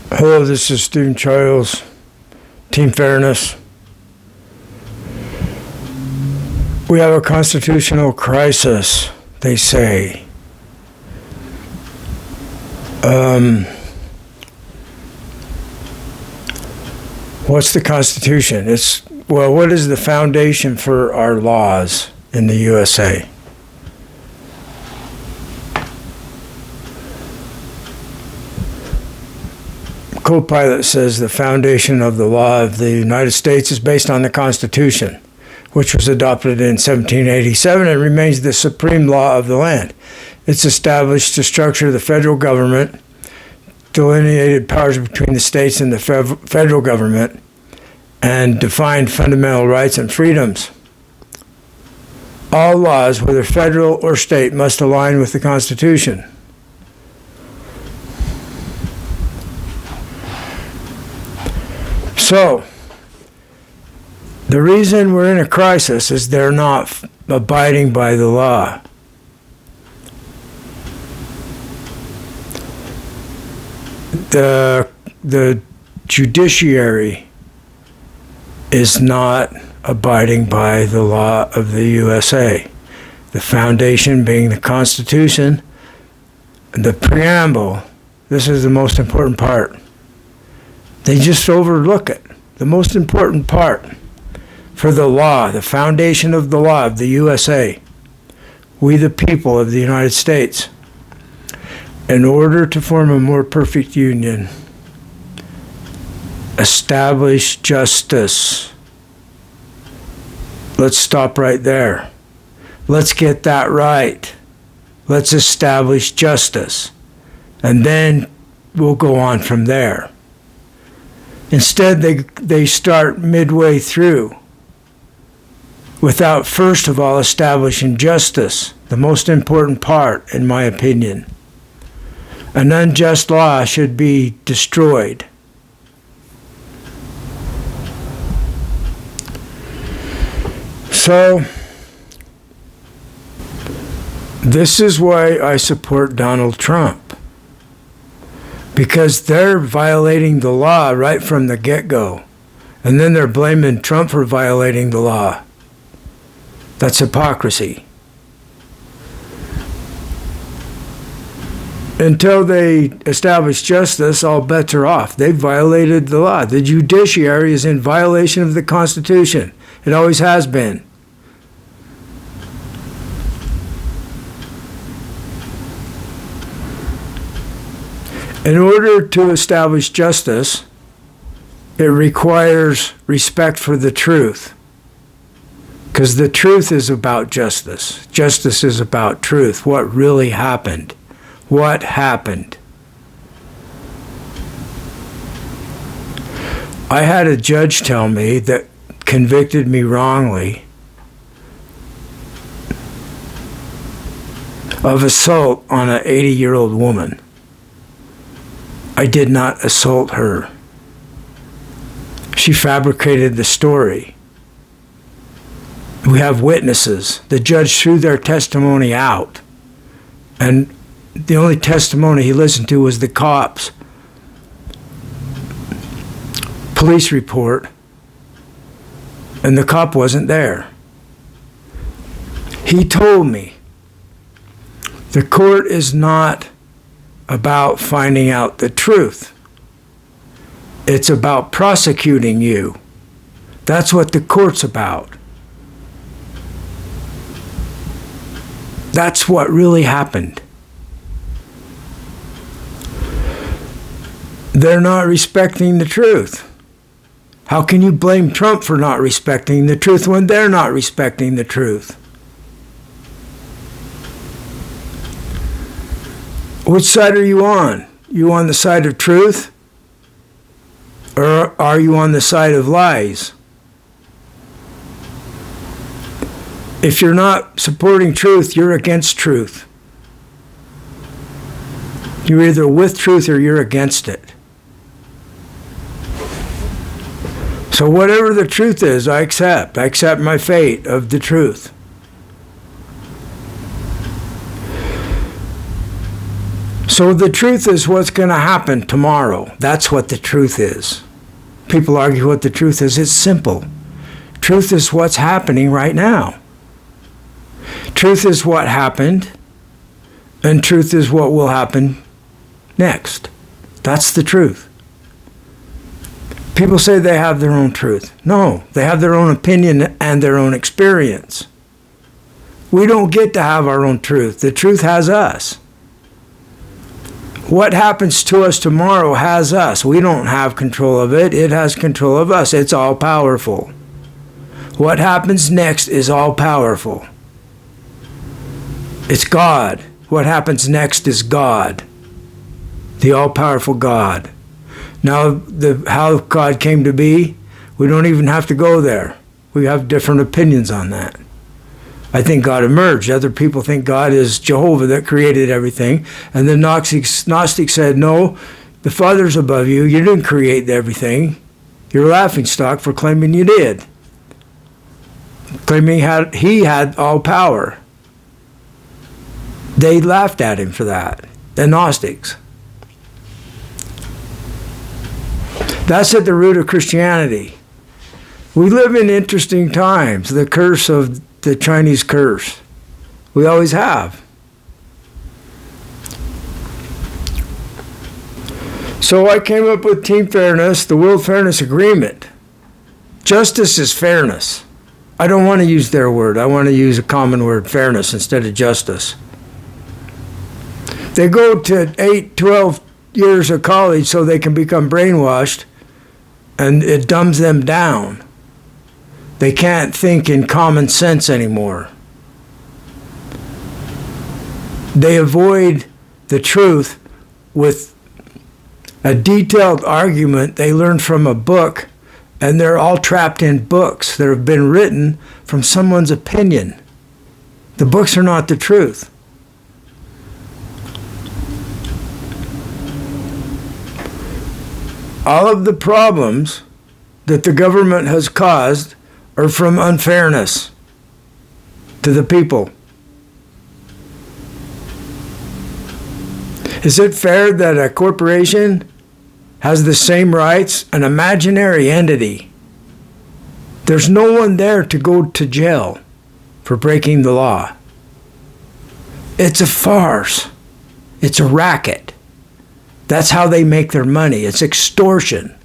Hello, this is Stephen Charles, Team Fairness. We have a constitutional crisis, they say. What's the Constitution? What is the foundation for our laws in the USA? Copilot says the foundation of the law of the United States is based on the Constitution, which was adopted in 1787 and remains the supreme law of the land. It's established to structure the federal government, delineated powers between the states and the federal government, and defined fundamental rights and freedoms. All laws, whether federal or state, must align with the Constitution. So, the reason we're in a crisis is they're not abiding by the law. The judiciary is not abiding by the law of the USA. The foundation being the Constitution, the preamble, this is the most important part. They just overlook it. The most important part for the law, the foundation of the law of the USA, we the people of the United States, in order to form a more perfect union, establish justice. Let's stop right there. Let's get that right. Let's establish justice. And then we'll go on from there. Instead, they start midway through without first of all establishing justice, the most important part, in my opinion. An unjust law should be destroyed. So, this is why I support Donald Trump. Because they're violating the law right from the get-go. And then they're blaming Trump for violating the law. That's hypocrisy. Until they establish justice, all bets are off. They've violated the law. The judiciary is in violation of the Constitution. It always has been. In order to establish justice, it requires respect for the truth. Because the truth is about justice. Justice is about truth. What really happened? What happened? I had a judge tell me that convicted me wrongly of assault on an 80-year-old woman. I did not assault her. She fabricated the story. We have witnesses. The judge threw their testimony out. And the only testimony he listened to was the cops' police report. And the cop wasn't there. He told me, the court is not about finding out the truth. It's about prosecuting you. That's what the court's about. That's what really happened. They're not respecting the truth. How can you blame Trump for not respecting the truth when they're not respecting the truth? Which side are you on? You on the side of truth? Or are you on the side of lies? If you're not supporting truth, you're against truth. You're either with truth or you're against it. So whatever the truth is, I accept. I accept my fate of the truth. So the truth is what's going to happen tomorrow. That's what the truth is. People argue what the truth is. It's simple. Truth is what's happening right now. Truth is what happened, and truth is what will happen next. That's the truth. People say they have their own truth. No, they have their own opinion and their own experience. We don't get to have our own truth. The truth has us. What happens to us tomorrow has us. We don't have control of it. It has control of us. It's all powerful. What happens next is all powerful. It's God. What happens next is God. The all-powerful God. Now, how God came to be, we don't even have to go there. We have different opinions on that. I think God emerged. Other people think God is Jehovah that created everything. And the Gnostic said, no, the Father's above you. You didn't create everything. You're a laughingstock for claiming you did. Claiming he had all power. They laughed at him for that. The Gnostics. That's at the root of Christianity. We live in interesting times. The curse of the Chinese curse. We always have. So I came up with Team Fairness, the World Fairness Agreement. Justice is fairness. I don't want to use their word. I want to use a common word, fairness, instead of justice. They go to 8, 12 years of college so they can become brainwashed, and it dumbs them down. They can't think in common sense anymore. They avoid the truth with a detailed argument they learned from a book, and they're all trapped in books that have been written from someone's opinion. The books are not the truth. All of the problems that the government has caused are from unfairness to the people. Is it fair that a corporation has the same rights, an imaginary entity? There's no one there to go to jail for breaking the law. It's a farce. It's a racket. That's how they make their money. It's extortion.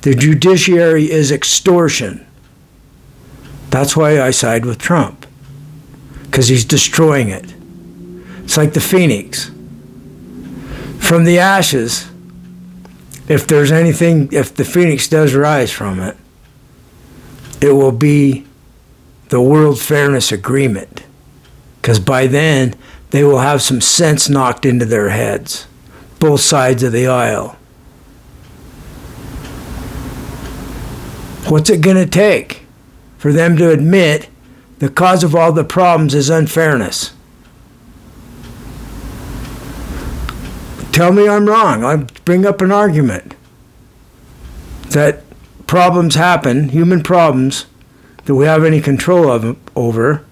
The judiciary is extortion. That's why I side with Trump, because he's destroying it. It's like the phoenix. From the ashes, if the phoenix does rise from it, it will be the World Fairness Agreement, because by then they will have some sense knocked into their heads, both sides of the aisle. What's it going to take for them to admit the cause of all the problems is unfairness? Tell me I'm wrong. I bring up an argument that problems happen, human problems, that we have any control over.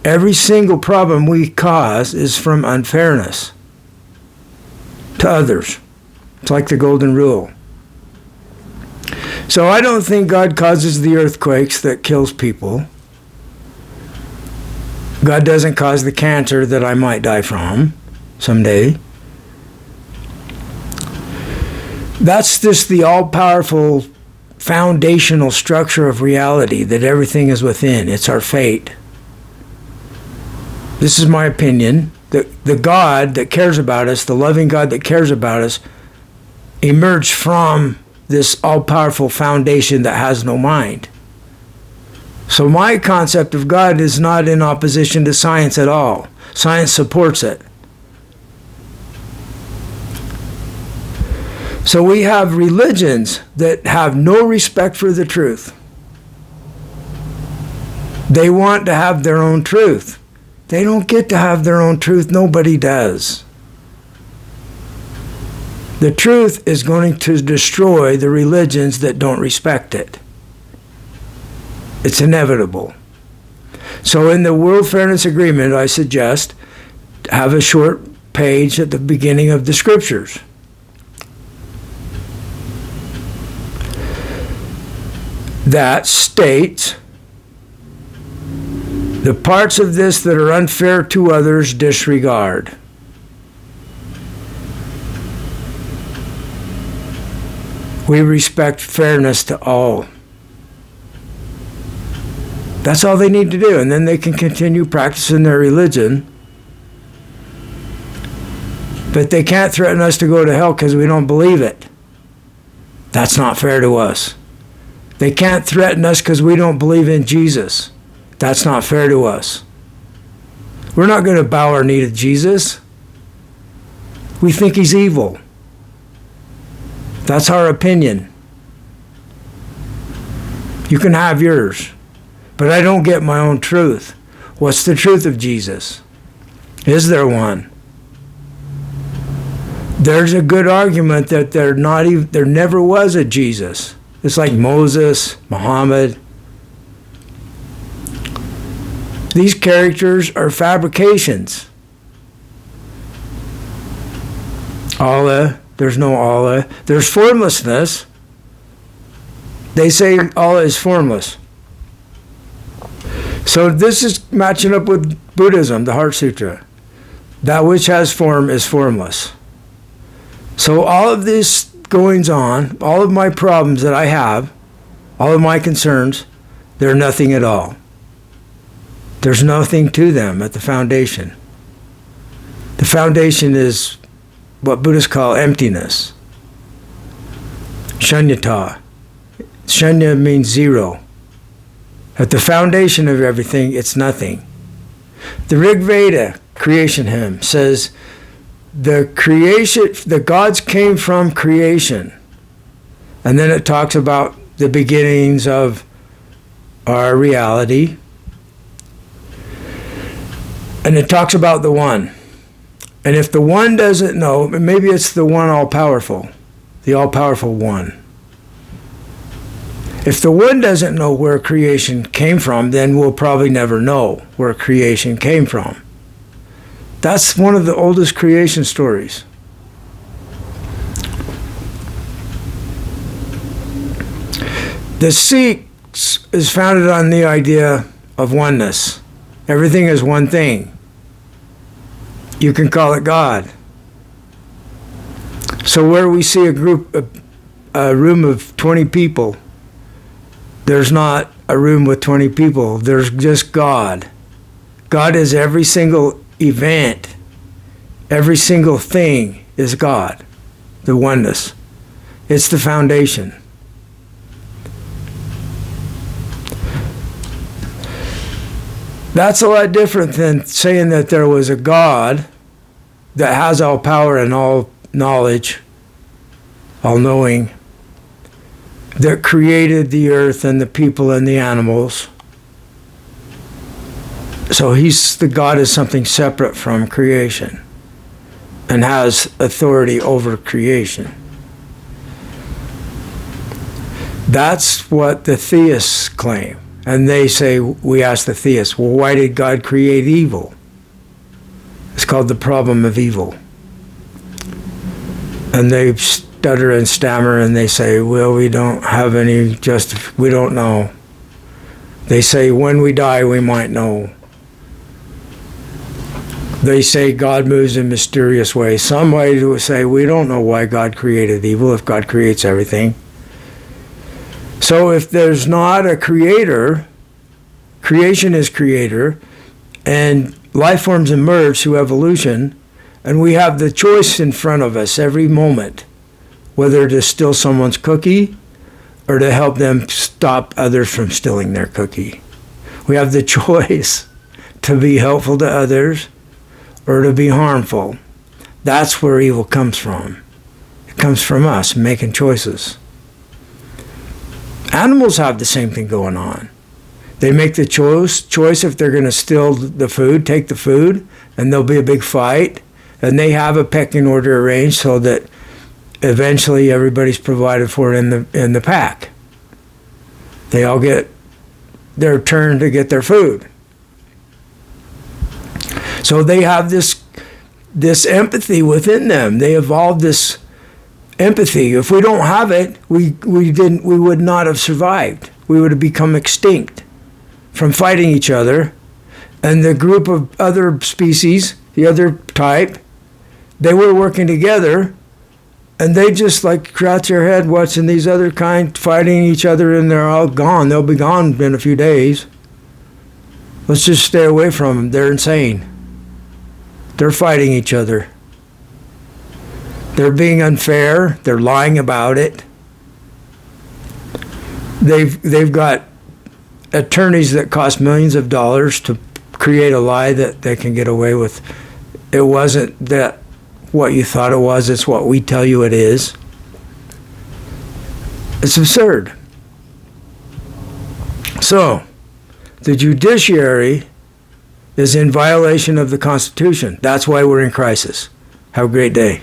Every single problem we cause is from unfairness to others. It's like the golden rule. So I don't think God causes the earthquakes that kills people. God doesn't cause the cancer that I might die from someday. That's just the all-powerful foundational structure of reality that everything is within. It's our fate. This is my opinion. The God that cares about us, the loving God that cares about us, emerged from this all-powerful foundation that has no mind. So my concept of God is not in opposition to science at all. Science supports it. So we have religions that have no respect for the truth. They want to have their own truth. They don't get to have their own truth. Nobody does. The truth is going to destroy the religions that don't respect it. It's inevitable. So in the World Fairness Agreement, I suggest have a short page at the beginning of the scriptures. That states, the parts of this that are unfair to others disregard. We respect fairness to all. That's all they need to do, and then they can continue practicing their religion. But they can't threaten us to go to hell because we don't believe it. That's not fair to us. They can't threaten us because we don't believe in Jesus. That's not fair to us. We're not going to bow our knee to Jesus. We think he's evil. That's our opinion. You can have yours, but I don't get my own truth. What's the truth of Jesus? Is there one? There's a good argument that there never was a Jesus. It's like Moses, Muhammad. These characters are fabrications. Allah, there's no Allah. There's formlessness. They say Allah is formless. So this is matching up with Buddhism, the Heart Sutra. That which has form is formless. So all of this goings on, all of my problems that I have, all of my concerns, they're nothing at all. There's nothing to them at the foundation. The foundation is what Buddhists call emptiness. Shunyata. Shunya means zero. At the foundation of everything, it's nothing. The Rig Veda creation hymn says, the gods came from creation. And then it talks about the beginnings of our reality. And it talks about the one. And if the one doesn't know, maybe it's the one all-powerful, the all-powerful one. If the one doesn't know where creation came from, then we'll probably never know where creation came from. That's one of the oldest creation stories. The Sikhs is founded on the idea of oneness. Everything is one thing. You can call it God. So where we see a room of 20 people, there's not a room with 20 people. There's just God. God is every single event. Every single thing is God. The oneness. It's the foundation. That's a lot different than saying that there was a God that has all power and all knowledge, all knowing, that created the earth and the people and the animals. So the God is something separate from creation and has authority over creation. That's what the theists claim. And they say, we ask the theists, well, why did God create evil? It's called the problem of evil. And they stutter and stammer and they say, well, we don't have any we don't know. They say, when we die, we might know. They say God moves in mysterious ways. Somebody will say, we don't know why God created evil if God creates everything. So if there's not a creator, creation is creator, and life forms emerge through evolution, and we have the choice in front of us every moment, whether to steal someone's cookie or to help them stop others from stealing their cookie. We have the choice to be helpful to others or to be harmful. That's where evil comes from. It comes from us making choices. Animals have the same thing going on. They make the choice if they're going to steal the food, take the food, and there'll be a big fight. And they have a pecking order arranged so that eventually everybody's provided for in the pack. They all get their turn to get their food. So they have this this empathy within them. They evolved this empathy. If we don't have it, we would not have survived. We would have become extinct from fighting each other. And the group of other species, the other type, they were working together, and they just like scratch their head watching these other kind fighting each other, and they're all gone. They'll be gone in a few days. Let's just stay away from them. They're insane. They're fighting each other. They're being unfair. They're lying about it. They've got attorneys that cost millions of dollars to create a lie that they can get away with. It wasn't that what you thought it was. It's what we tell you it is. It's absurd. So, the judiciary is in violation of the Constitution. That's why we're in crisis. Have a great day.